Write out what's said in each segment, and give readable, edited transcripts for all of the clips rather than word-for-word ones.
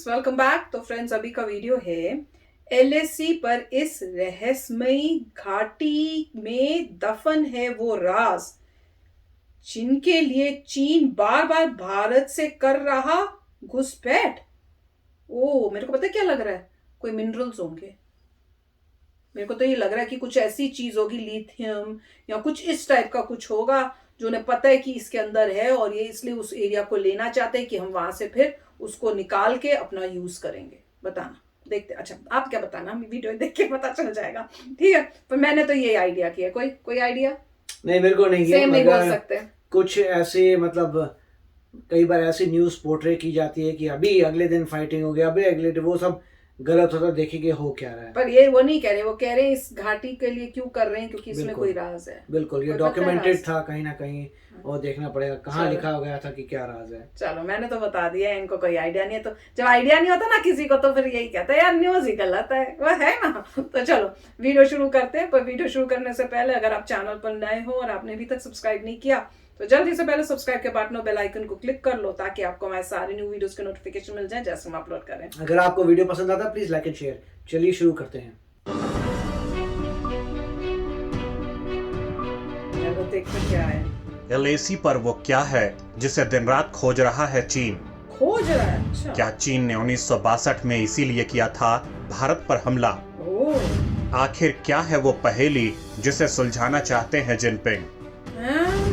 Welcome back. तो friends, अभी का वीडियो है एलएसी पर इस रहस्यमयी घाटी में दफन है वो राज जिनके लिए चीन बार बार भारत से कर रहा घुसपैठ। ओ, मेरे को पता है क्या लग रहा है, कोई मिनरल्स होंगे। मेरे को तो ये लग रहा है कि कुछ ऐसी चीज होगी, लिथियम या कुछ इस टाइप का कुछ होगा जो उन्हें पता है कि इसके अंदर है और ये इसलिए उस एरिया को लेना चाहते हैं कि हम वहां से फिर उसको निकाल के अपना यूज करेंगे। बताना, देखते। अच्छा, आप क्या बताना, हम वीडियो देख के पता चल जाएगा। ठीक है, पर मैंने तो ये आइडिया किया। कोई आइडिया नहीं, मेरे को नहीं है। सेम नहीं बोल सकते। कुछ ऐसे मतलब कई बार ऐसी न्यूज पोर्ट्रे की जाती है कि अभी अगले दिन फाइटिंग हो गया, अभी अगले दिन, वो सब गलत होता। देखेंगे हो क्या रहा है। पर ये वो नहीं कह रहे, वो कह रहे हैं इस घाटी के लिए क्यों कर रहे हैं, क्योंकि इसमें कोई राज है। बिल्कुल, ये डॉक्यूमेंटेड था कहीं ना कहीं और देखना पड़ेगा कहाँ लिखा हो गया था कि क्या राज है। चलो, मैंने तो बता दिया, इनको कोई आइडिया नहीं है। तो जब आइडिया नहीं होता ना किसी को, तो फिर यही कहता है यार न्यूज ही गलत है, वो है ना। तो चलो वीडियो शुरू करते हैं। पर वीडियो शुरू करने से पहले अगर आप चैनल पर नए हो और आपने अभी तक सब्सक्राइब नहीं किया तो जल्दी से पहले सब्सक्राइब के बटन और बेल आइकन को क्लिक कर लो ताकि आपको हमारे सारे न्यू वीडियोस के नोटिफिकेशन मिल जाए जैसे हम अपलोड करें। अगर आपको वीडियो पसंद आता है प्लीज लाइक एंड शेयर। चलिए शुरू करते हैं। देखते क्या है एलएसी पर वो क्या है जिसे दिन रात खोज रहा है चीन। खोज रहा है। अच्छा। क्या चीन ने 1962 में इसीलिए किया था भारत पर हमला? आखिर क्या है वो पहेली जिसे सुलझाना चाहते हैं जिनपिंग?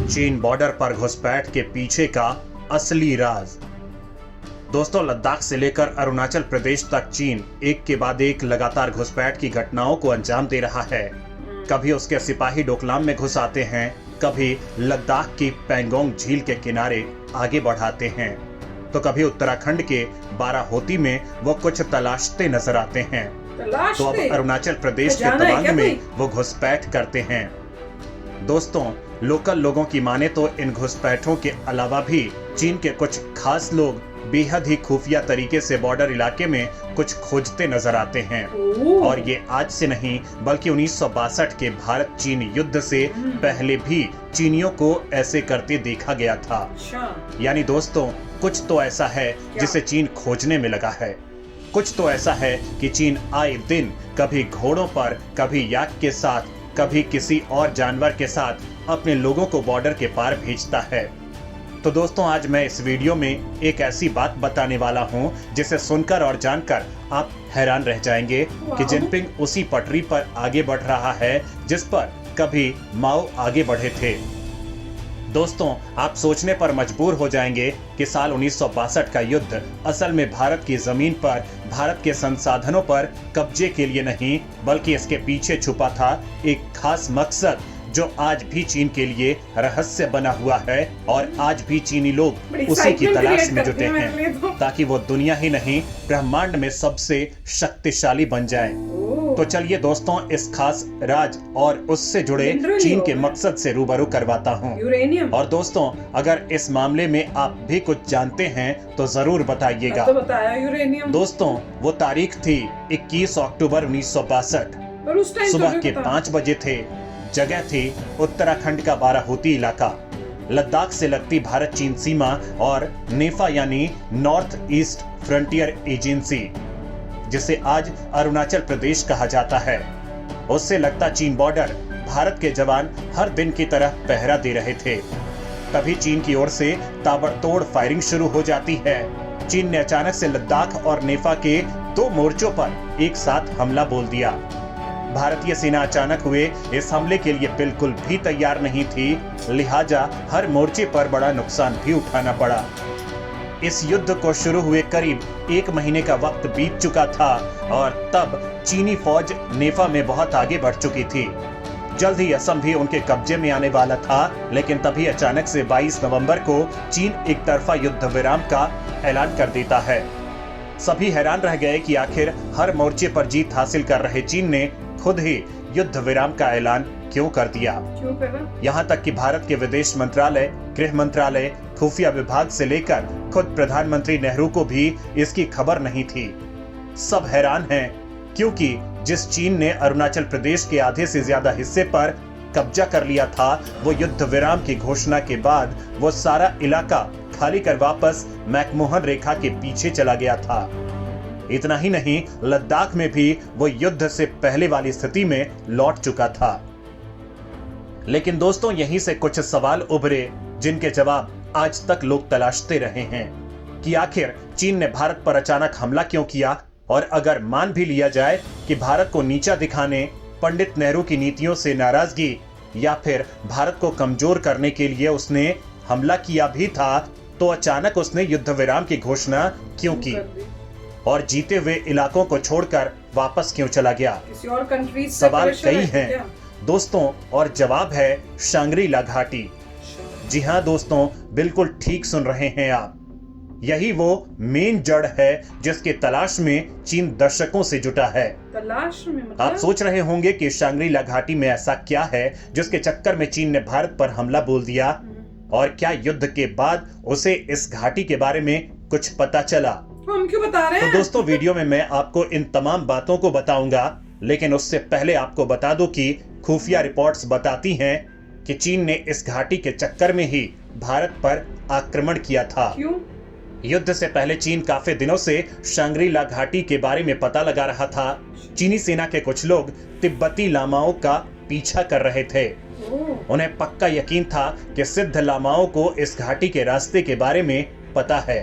चीन बॉर्डर पर घुसपैठ के पीछे का असली राज। दोस्तों, लद्दाख से लेकर अरुणाचल प्रदेश तक चीन एक के बाद एक लगातार घुसपैठ की घटनाओं को अंजाम दे रहा है। कभी उसके सिपाही डोकलाम में घुस आते हैं, कभी लद्दाख की पैंगोंग झील के किनारे आगे बढ़ाते हैं, तो कभी उत्तराखंड के बाराहोती में वो कुछ तलाशते नजर आते हैं। तो अब अरुणाचल प्रदेश के तवांग में वो घुसपैठ करते हैं। दोस्तों, लोकल लोगों की माने तो इन घुसपैठों के अलावा भी चीन के कुछ खास लोग बेहद ही खुफिया तरीके से बॉर्डर इलाके में कुछ खोजते नजर आते हैं। और ये आज से नहीं बल्कि 1962 के भारत चीन युद्ध से पहले भी चीनियों को ऐसे करते देखा गया था। यानी दोस्तों, कुछ तो ऐसा है जिसे चीन खोजने में लगा है। कुछ तो ऐसा है कि चीन आए दिन कभी घोड़ों पर, कभी याक के साथ, कभी किसी और जानवर के साथ अपने लोगों को बॉर्डर के पार भेजता है। तो दोस्तों, आज मैं इस वीडियो में एक ऐसी बात बताने वाला हूं जिसे सुनकर और जानकर आप हैरान रह जाएंगे कि जिनपिंग उसी पटरी पर आगे बढ़ रहा है जिस पर कभी माओ आगे बढ़े थे। दोस्तों, आप सोचने पर मजबूर हो जाएंगे कि साल 1962 का युद्ध असल में भारत की जमीन पर, भारत के संसाधनों पर कब्जे के लिए नहीं बल्कि इसके पीछे छुपा था एक खास मकसद जो आज भी चीन के लिए रहस्य बना हुआ है और आज भी चीनी लोग उसी की तलाश में जुटे हैं ताकि वो दुनिया ही नहीं ब्रह्मांड में सबसे शक्तिशाली बन जाए। तो चलिए दोस्तों, इस खास राज और उससे जुड़े चीन के मकसद से रूबरू करवाता हूँ। और दोस्तों, अगर इस मामले में आप भी कुछ जानते हैं तो जरूर बताइएगा। दोस्तों, वो तारीख थी 21 अक्टूबर 1962। सुबह के 5 बजे थे। जगह थी उत्तराखंड का बाराहोती इलाका, लद्दाख से लगती भारत चीन सीमा और नेफा यानी नॉर्थ ईस्ट फ्रंटियर एजेंसी, जिसे आज अरुणाचल प्रदेश कहा जाता है, उससे लगता चीन बॉर्डर भारत के जवान हर दिन की तरह पहरा दे रहे थे। तभी चीन की ओर से ताबड़तोड़ फायरिंग शुरू हो जाती है। चीन ने अचानक से लद्दाख और नेफा के 2 मोर्चों पर एक साथ हमला बोल दिया। भारतीय सेना अचानक हुए इस हमले के लिए बिल्कुल भी तैयार नहीं थी, लिहाजा हर मोर्चे पर बड़ा नुकसान भी उठाना पड़ा। इस युद्ध को शुरू हुए करीब 1 महीने का वक्त बीत चुका था और तब चीनी फौज नेफा में बहुत आगे बढ़ चुकी थी। जल्द ही असम भी उनके कब्जे में आने वाला था, लेकिन तभी अचानक से 22 नवंबर को चीन एक तरफा युद्ध विराम का ऐलान कर देता है। सभी हैरान रह गए कि आखिर हर मोर्चे पर जीत हासिल कर रहे चीन ने खुद ही युद्ध विराम का ऐलान क्यों कर दिया। यहाँ तक कि भारत के विदेश मंत्रालय, गृह मंत्रालय, खुफिया विभाग से लेकर खुद प्रधानमंत्री नेहरू को भी इसकी खबर नहीं थी। सब हैरान हैं क्योंकि जिस चीन ने अरुणाचल प्रदेश के आधे से ज्यादा हिस्से पर कब्जा कर लिया था, वो युद्ध विराम की घोषणा के बाद वो सारा इलाका खाली कर वापस मैकमोहन रेखा के पीछे चला गया था। इतना ही नहीं, लद्दाख में भी वो युद्ध से पहले वाली स्थिति में लौट चुका था। लेकिन दोस्तों, यहीं से कुछ सवाल उभरे जिनके जवाब आज तक लोग तलाशते रहे हैं कि आखिर चीन ने भारत पर अचानक हमला क्यों किया, और अगर मान भी लिया जाए कि भारत को नीचा दिखाने, पंडित नेहरू की नीतियों से नाराजगी या फिर भारत को कमजोर करने के लिए उसने हमला किया भी था, तो अचानक उसने युद्ध विराम की घोषणा क्यों की और जीते हुए इलाकों को छोड़कर वापस क्यों चला गया? किसी और कंट्री से सवाल प्रेशर कई है हैं क्या? दोस्तों, और जवाब है शांग्री-ला घाटी। जी हाँ दोस्तों, बिल्कुल ठीक सुन रहे हैं आप। यही वो मेन जड़ है जिसके तलाश में चीन दशकों से जुटा है। तलाश में मतलब? आप सोच रहे होंगे कि शांग्री-ला घाटी में ऐसा क्या है जिसके चक्कर में चीन ने भारत पर हमला बोल दिया, और क्या युद्ध के बाद उसे इस घाटी के बारे में कुछ पता चला? हम क्यों बता रहे हैं? तो दोस्तों, वीडियो में मैं आपको इन तमाम बातों को बताऊंगा, लेकिन उससे पहले आपको बता दूं कि खुफिया रिपोर्ट्स बताती हैं कि चीन ने इस घाटी के चक्कर में ही भारत पर आक्रमण किया था। क्यों? युद्ध से पहले चीन काफी दिनों से शांग्री-ला घाटी के बारे में पता लगा रहा था। चीनी सेना के कुछ लोग तिब्बती लामाओं का पीछा कर रहे थे। उन्हें पक्का यकीन था कि सिद्ध लामाओं को इस घाटी के रास्ते के बारे में पता है।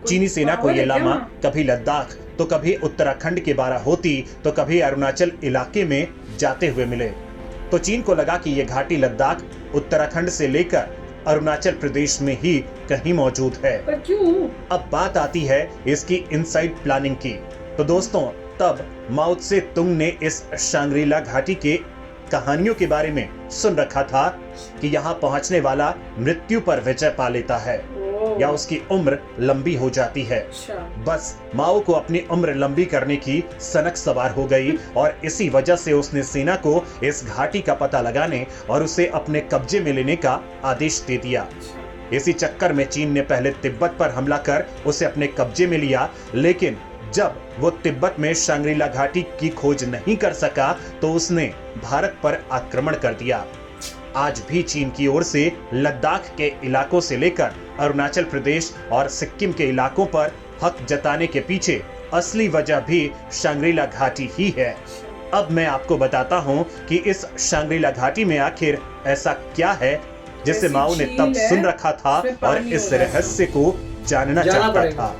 चीनी सेना को ये लामा कभी लद्दाख तो कभी उत्तराखंड के बाराहोती तो कभी अरुणाचल इलाके में जाते हुए मिले। तो चीन को लगा कि ये घाटी लद्दाख, उत्तराखंड से लेकर अरुणाचल प्रदेश में ही कहीं मौजूद है। पर क्यों? अब बात आती है इसकी इनसाइड प्लानिंग की। तो दोस्तों, तब माओ त्से तुंग ने इस शांग्री-ला घाटी के कहानियों के बारे में सुन रखा था कि यहाँ पहुंचने वाला मृत्यु पर विजय पा लेता है या उसकी उम्र लंबी हो जाती है। बस माओ को अपनी उम्र लंबी करने की सनक सवार हो गई, और इसी वजह से उसने सेना को इस घाटी का पता लगाने और उसे अपने कब्जे में लेने का आदेश दे दिया। इसी चक्कर में चीन ने पहले तिब्बत पर हमला कर उसे अपने कब्जे में लिया, लेकिन जब वो तिब्बत में शांग्री-ला घाटी की खोज नहीं कर सका तो उसने भारत पर आक्रमण कर दिया। आज भी चीन की ओर से लद्दाख के इलाकों से लेकर अरुणाचल प्रदेश और सिक्किम के इलाकों पर हक जताने के पीछे असली वजह भी शांग्री-ला घाटी ही है। अब मैं आपको बताता हूँ कि इस शांग्री-ला घाटी में आखिर ऐसा क्या है जिसे माओ ने तब सुन रखा था और इस रहस्य को जानना चाहता था।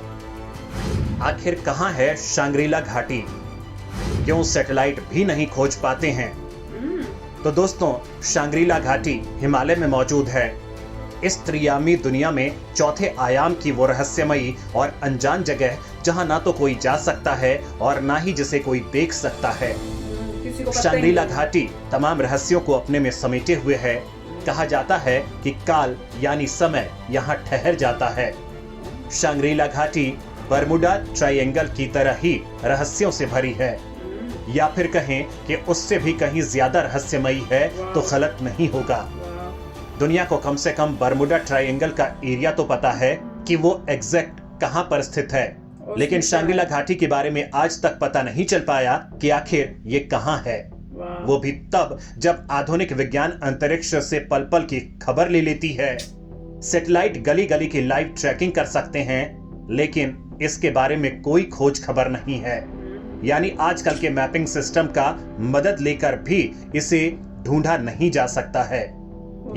आखिर कहाँ है शांग्री-ला घाटी? क्यों सैटेलाइट भी नहीं खोज पाते हैं? तो दोस्तों, शांग्री-ला घाटी हिमालय में मौजूद है। इस त्रियामी दुनिया में चौथे आयाम की वो रहस्यमयी और अनजान जगह जहां ना तो कोई जा सकता है और ना ही जिसे कोई देख सकता है। शांग्री-ला घाटी तमाम रहस्यों को अपने में समेटे हुए है। कहा जाता है कि काल यानी समय यहाँ ठहर जाता है। शांग्री-ला घाटी बरमुडा ट्रायंगल की तरह ही रहस्यों से भरी है, या फिर कहें कि उससे भी कहीं ज्यादा रहस्यमयी है तो गलत नहीं होगा। दुनिया को कम से कम बरमुडा ट्रायंगल का एरिया तो पता है कि वो एग्जैक्ट कहां पर स्थित है, लेकिन शांग्री-ला घाटी के बारे में आज तक पता नहीं चल पाया कि आखिर ये कहां है। वो भी तब जब आधुनिक विज्ञान अंतरिक्ष से पल पल की खबर ले लेती है। सैटेलाइट गली गली की लाइव ट्रैकिंग कर सकते हैं, लेकिन इसके बारे में कोई खोज खबर नहीं है। यानी आजकल के मैपिंग सिस्टम का मदद लेकर भी इसे ढूंढा नहीं जा सकता है।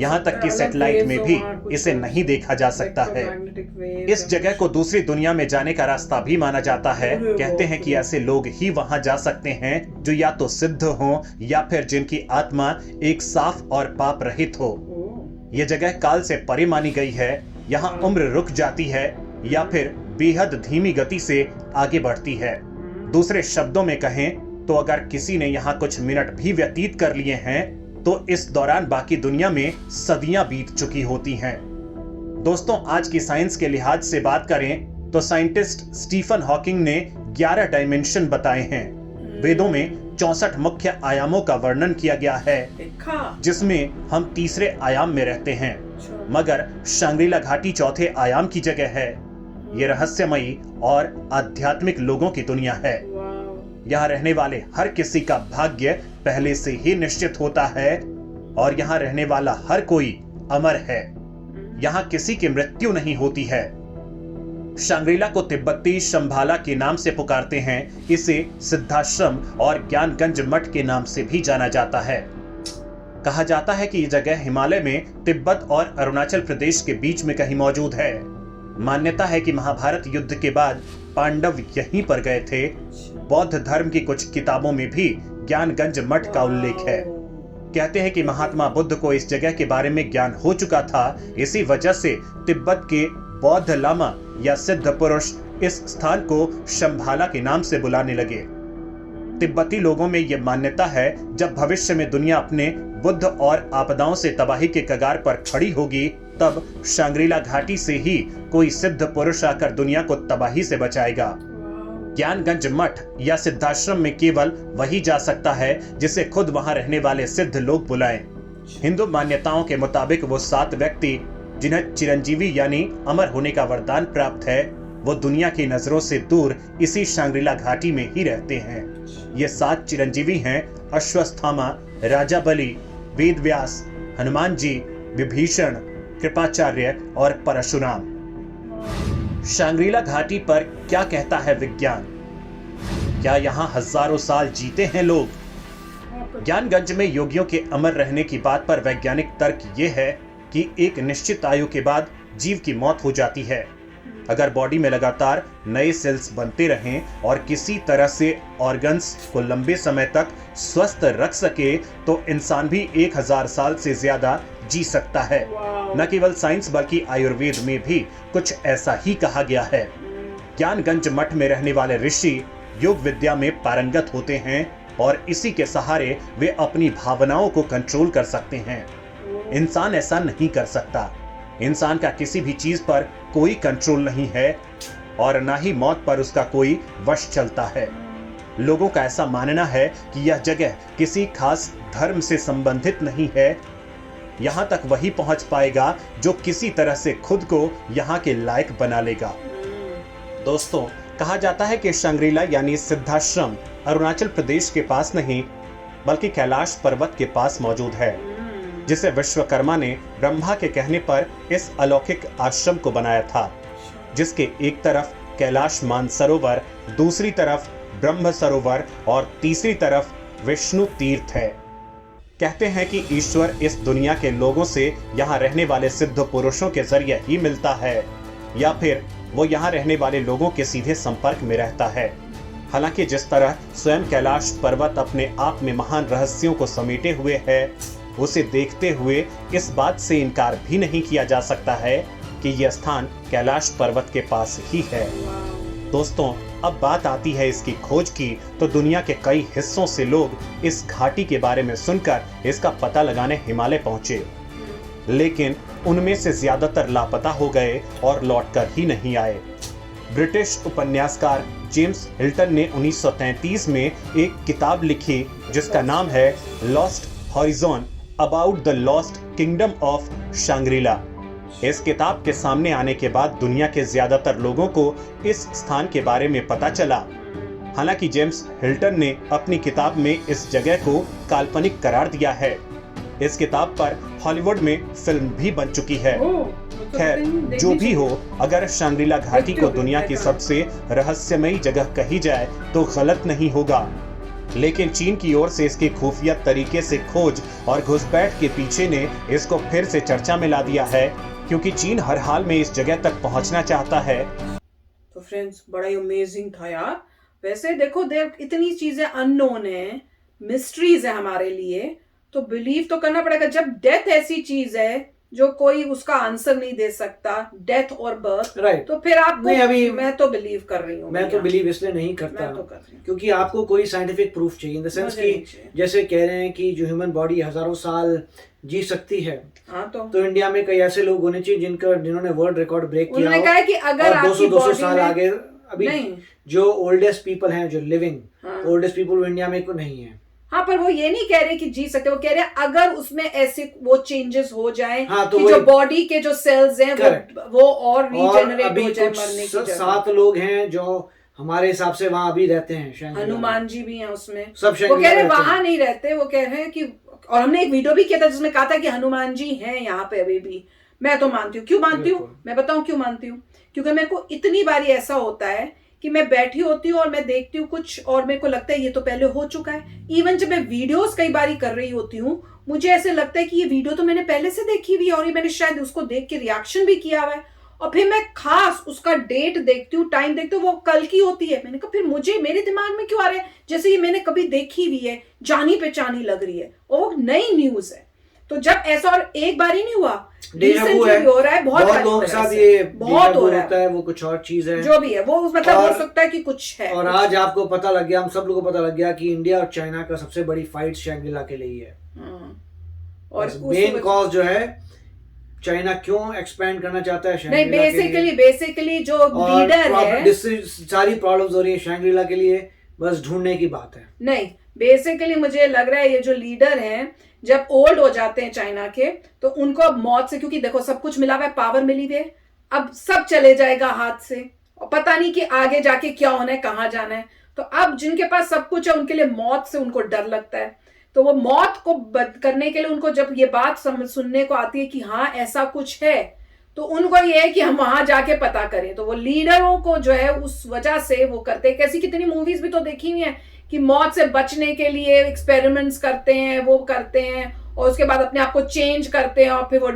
यहाँ तक कि सैटेलाइट में भी इसे नहीं देखा जा सकता है। इस जगह को दूसरी दुनिया में जाने का रास्ता भी माना जाता है। कहते हैं कि ऐसे लोग ही वहां जा सकते हैं जो या तो सिद्ध हो या फिर जिनकी आत्मा एक साफ और पाप रहित हो। यह जगह काल से परे मानी गई है। यहाँ उम्र रुक जाती है या फिर बेहद धीमी गति से आगे बढ़ती है। दूसरे शब्दों में कहें तो अगर किसी ने यहाँ कुछ मिनट भी व्यतीत कर लिए हैं तो इस दौरान बाकी दुनिया में सदियां बीत चुकी होती हैं। दोस्तों, आज की साइंस के लिहाज से बात करें तो साइंटिस्ट स्टीफन हॉकिंग ने 11 डायमेंशन बताए हैं। वेदों में 64 मुख्य आयामों का वर्णन किया गया है, जिसमें हम तीसरे आयाम में रहते हैं, मगर शांग्री-ला घाटी चौथे आयाम की जगह है। ये रहस्यमयी और आध्यात्मिक लोगों की दुनिया है। यहाँ रहने वाले हर किसी का भाग्य पहले से ही निश्चित होता है और यहाँ रहने वाला हर कोई अमर है। यहाँ किसी की मृत्यु नहीं होती है। शांग्रीला को तिब्बती शंभाला के नाम से पुकारते हैं। इसे सिद्धाश्रम और ज्ञानगंज मठ के नाम से भी जाना जाता है। कहा जाता है कि यह जगह हिमालय में तिब्बत और अरुणाचल प्रदेश के बीच में कहीं मौजूद है। मान्यता है कि महाभारत युद्ध के बाद पांडव यहीं पर गए थे। बौद्ध धर्म की कुछ किताबों में भी ज्ञानगंज मठ का उल्लेख है। कहते हैं कि महात्मा बुद्ध को इस जगह के बारे में ज्ञान हो चुका था। इसी वजह से तिब्बत के बौद्ध लामा या सिद्ध पुरुष इस स्थान को शंभाला के नाम से बुलाने लगे। तिब्बती लोगों में यह मान्यता है जब भविष्य में दुनिया अपने बुद्ध और आपदाओं से तबाही के कगार पर खड़ी होगी, तब शांग्रीला घाटी से ही कोई सिद्ध पुरुष आकर दुनिया को तबाही से बचाएगा। ज्ञानगंज मठ या सिद्धाश्रम में केवल वही जा सकता है जिसे खुद वहां रहने वाले सिद्ध लोग बुलाएं। हिंदू मान्यताओं के मुताबिक वो 7 व्यक्ति जिन्हें चिरंजीवी यानी अमर होने का वरदान प्राप्त है, वो दुनिया की नजरों से दूर इसी शांग्रीला घाटी में ही रहते हैं। ये 7 चिरंजीवी हैं अश्वत्थामा, राजा बलि, वेदव्यास, हनुमान जी, विभीषण, कृपाचार्य और परशुराम। शांग्रीला घाटी पर क्या कहता है विज्ञान? क्या यहाँ हजारों साल जीते हैं लोग? ज्ञानगंज में योगियों के अमर रहने की बात पर वैज्ञानिक तर्क ये है कि एक निश्चित आयु के बाद जीव की मौत हो जाती है। अगर बॉडी में लगातार नए सेल्स बनते रहें और किसी तरह से ऑर्गन्स को लंबे समय तक स्वस्थ रख सके तो इंसान भी 1000 साल से ज्यादा जी सकता है। न केवल साइंस बल्कि आयुर्वेद में भी कुछ ऐसा ही कहा गया है। ज्ञानगंज मठ में रहने वाले ऋषि योग विद्या में पारंगत होते हैं और इसी के सहारे वे अपनी भावनाओं को कंट्रोल कर सकते हैं। इंसान ऐसा नहीं कर सकता। इंसान का किसी भी चीज पर कोई कंट्रोल नहीं है और ना ही मौत पर उसका कोई वश चलता है। लोगों का ऐसा मानना है कि यह जगह किसी खास धर्म से संबंधित नहीं है। यहाँ तक वही पहुंच पाएगा जो किसी तरह से खुद को यहाँ के लायक बना लेगा। दोस्तों, कहा जाता है कि शांग्रीला यानी सिद्धाश्रम अरुणाचल प्रदेश के पास नहीं बल्कि कैलाश पर्वत के पास मौजूद है, जिसे विश्वकर्मा ने ब्रह्मा के कहने पर इस अलौकिक आश्रम को बनाया था, जिसके एक तरफ कैलाश मानसरोवर, दूसरी तरफ ब्रह्म सरोवर और तीसरी तरफ विष्णु तीर्थ है। कहते हैं कि ईश्वर इस दुनिया के लोगों से यहाँ रहने वाले सिद्ध पुरुषों के जरिए ही मिलता है या फिर वो यहाँ रहने वाले लोगों के सीधे संपर्क में रहता है। हालांकि जिस तरह स्वयं कैलाश पर्वत अपने आप में महान रहस्यों को समेटे हुए है, उसे देखते हुए इस बात से इनकार भी नहीं किया जा सकता है कि यह स्थान कैलाश पर्वत के पास ही है। दोस्तों, अब बात आती है इसकी खोज की, तो दुनिया के कई हिस्सों से लोग इस घाटी के बारे में सुनकर इसका पता लगाने हिमालय पहुंचे, लेकिन उनमें से ज्यादातर लापता हो गए और लौटकर ही नहीं आए। ब्रिटिश उपन्यासकार जेम्स हिल्टन ने 1933 में एक किताब लिखी जिसका नाम है Lost Horizon about the lost kingdom of Shangri-La. इस किताब के सामने आने के बाद दुनिया के ज्यादातर लोगों को इस स्थान के बारे में पता चला। हालांकि जेम्स हिल्टन ने अपनी किताब में इस जगह को काल्पनिक करार दिया है। इस किताब पर हॉलीवुड में फिल्म भी बन चुकी है। खैर, जो भी हो, अगर शांग्रीला घाटी को दुनिया की सबसे रहस्यमयी जगह कही जाए तो गलत नहीं होगा। लेकिन चीन की ओर से इसकी खुफिया तरीके से खोज और घुसपैठ के पीछे ने इसको फिर से चर्चा में ला दिया है, क्योंकि चीन हर हाल में इस जगह तक पहुंचना चाहता है। तो फ्रेंड्स, बड़ा ही अमेजिंग था यार। वैसे देखो, इतनी चीजें अननोन है, मिस्ट्रीज है हमारे लिए, तो बिलीव तो करना पड़ेगा। जब डेथ ऐसी चीज है जो कोई उसका आंसर नहीं दे सकता, डेथ और बर्थ, राइट, तो फिर आप नहीं, अभी मैं तो बिलीव कर रही हूँ। मैं तो बिलीव इसलिए नहीं करता, तो कर रही क्योंकि आपको कोई साइंटिफिक प्रूफ चाहिए, इन द सेंस कि जैसे कह रहे हैं कि जो ह्यूमन बॉडी हजारों साल जी सकती है। हाँ, तो इंडिया में कई ऐसे लोग होने चाहिए जिन्होंने वर्ल्ड रिकॉर्ड ब्रेक किया। उन्होंने कहा है कि अगर 200 साल आगे अभी नहीं, जो ओल्डेस्ट पीपल हैं, जो लिविंग ओल्डेस्ट पीपल इंडिया में को नहीं है। हाँ, पर वो ये नहीं कह रहे कि जी सकते, वो कह रहे हैं अगर उसमें ऐसे वो चेंजेस हो जाए, हाँ, तो कि जो बॉडी के जो सेल्स हैं वो और रीजनरेट हो जाए मरने की जगह। 7 लोग हैं जो हमारे हिसाब से वहाँ अभी रहते हैं। हनुमान जी भी हैं उसमें, सब वो कह रहे हैं वहां नहीं रहते, वो कह रहे हैं कि, और हमने एक वीडियो भी किया था जिसमें कहा था कि हनुमान जी हैं यहाँ पे अभी भी। मैं तो मानती हूँ। क्यों मानती हूँ? बिल्कुल। मैं बताऊं क्यों मानती हूँ। क्योंकि मेरे को इतनी बारी ऐसा होता है कि मैं बैठी होती हूँ और मैं देखती हूँ कुछ और मेरे को लगता है ये तो पहले हो चुका है। इवन जब मैं वीडियोस कई बारी कर रही होती हूँ, मुझे ऐसे लगता है कि ये वीडियो तो मैंने पहले से देखी हुई है और ये मैंने शायद उसको देख के रिएक्शन भी किया हुआ है, और फिर मैं खास उसका डेट देखती हूँ, टाइम देखती हूँ, वो कल की होती है। मैंने कहा फिर मुझे मेरे दिमाग में क्यों आ रहा है जैसे ये मैंने कभी देखी हुई है, जानी पहचानी लग रही है, और वो नई न्यूज है। तो जब ऐसा, और एक बार ही नहीं हुआ, रिसेंटली हो रहा है, बहुत लोगों के साथ ये बहुत हो रहा है, वो कुछ और चीज है, जो भी है वो मतलब हो सकता है कि कुछ है। और आज आपको पता लग गया, हम सब लोगों को पता लग गया कि इंडिया और चाइना का सबसे बड़ी फाइट शैंग्री-ला के लिए है। और मेन कॉज जो है चाइना क्यों एक्सपैंड करना चाहता है शैंग्री-ला के लिए, बेसिकली जो लीडर है, सारी प्रॉब्लम्स हो रही है शैंग्री-ला के लिए, बस ढूंढने की बात है। नहीं, बेसिकली मुझे लग रहा है ये जो लीडर हैं जब ओल्ड हो जाते हैं चाइना के, तो उनको अब मौत से, क्योंकि देखो सब कुछ मिला हुआ है, पावर मिली हुई है, अब सब चले जाएगा हाथ से, और पता नहीं कि आगे जाके क्या होना है, कहाँ जाना है। तो अब जिनके पास सब कुछ है उनके लिए मौत से उनको डर लगता है। तो वो मौत को करने के लिए उनको जब ये बात सुनने को आती है कि हाँ ऐसा कुछ है, तो उनको ये है कि हम वहां जाके पता करें। तो वो लीडरों को जो है उस वजह से वो करते हैं। कैसी कितनी मूवीज भी तो देखी हुई है कि मौत से बचने के लिए एक्सपेरिमेंट्स करते हैं, वो करते हैं, और उसके बाद अपने आप को चेंज करते हैं, और फिर वो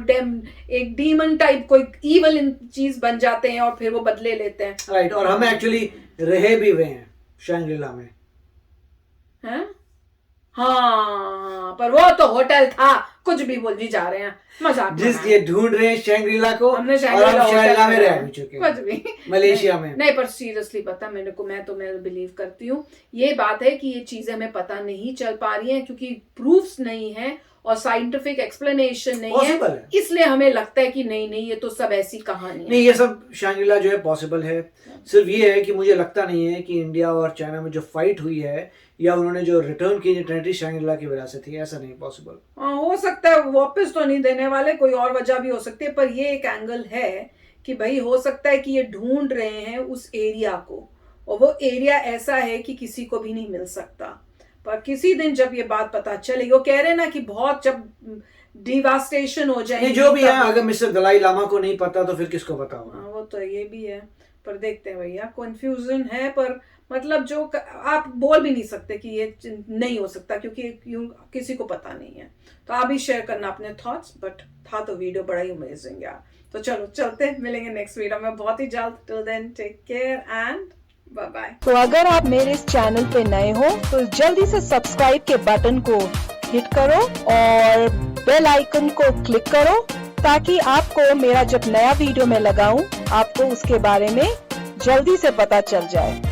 एक डीमन टाइप कोई ईवल चीज बन जाते हैं, और फिर वो बदले लेते हैं। राइट, और हम एक्चुअली रहे भी हुए हैं शैंग्री-ला में। हैं? हाँ, पर वो तो होटल था, कुछ भी बोल भी जा रहे हैं, मजाक जिस ये ढूंढ रहे हैं शैंग्री-ला को, हमने और हम शैंग्री-ला में रह भी चुके हैं, कुछ भी मलेशिया में। नहीं, पर सीरियसली पता मेरे को, मैं बिलीव करती हूँ ये बात है कि ये चीजें हमें पता नहीं चल पा रही हैं क्योंकि प्रूफ्स नहीं है और साइंटिफिक एक्सप्लेनेशन नहीं है, इसलिए हमें लगता है कि नहीं ये तो सब ऐसी कहानी है। नहीं, ये सब शैंग्री-ला जो है पॉसिबल है। सिर्फ ये है कि मुझे लगता नहीं है कि इंडिया और चाइना में जो फाइट हुई है या उन्होंने जो रिटर्न की टेरिटरी शैंग्री-ला की वजह से थी, ऐसा नहीं पॉसिबल। हाँ, हो सकता है वापस तो नहीं देने वाले, कोई और वजह भी हो सकती है, पर ये एक एंगल है कि भाई हो सकता है कि ये ढूंढ रहे हैं उस एरिया को, और वो एरिया ऐसा है कि किसी को भी नहीं मिल सकता। पर किसी दिन जब ये बात पता चलेगी, वो कह रहे हैं ना कि बहुत जब डिवास्टेशन हो जाएगी, जो भी है, अगर मिस्टर दलाई लामा को नहीं पता तो फिर किसको पता होगा। वो तो ये भी है, पर देखते हैं भैया, कंफ्यूजन है, पर मतलब जो आप बोल भी नहीं सकते कि ये नहीं हो सकता क्योंकि किसी को पता नहीं है। तो आप भी शेयर करना अपने थॉट्स, बट था तो वीडियो बड़ा ही अमेजिंग यार। तो चलो चलते, मिलेंगे नेक्स्ट वीडियो में बहुत ही जल्द। Till then take care and bye bye. तो अगर आप मेरे इस चैनल पे नए हो तो जल्दी से सब्सक्राइब के बटन को हिट करो और बेल आइकन को क्लिक करो ताकि आपको मेरा जब नया वीडियो मैं लगाऊं आपको उसके बारे में जल्दी से पता चल जाए।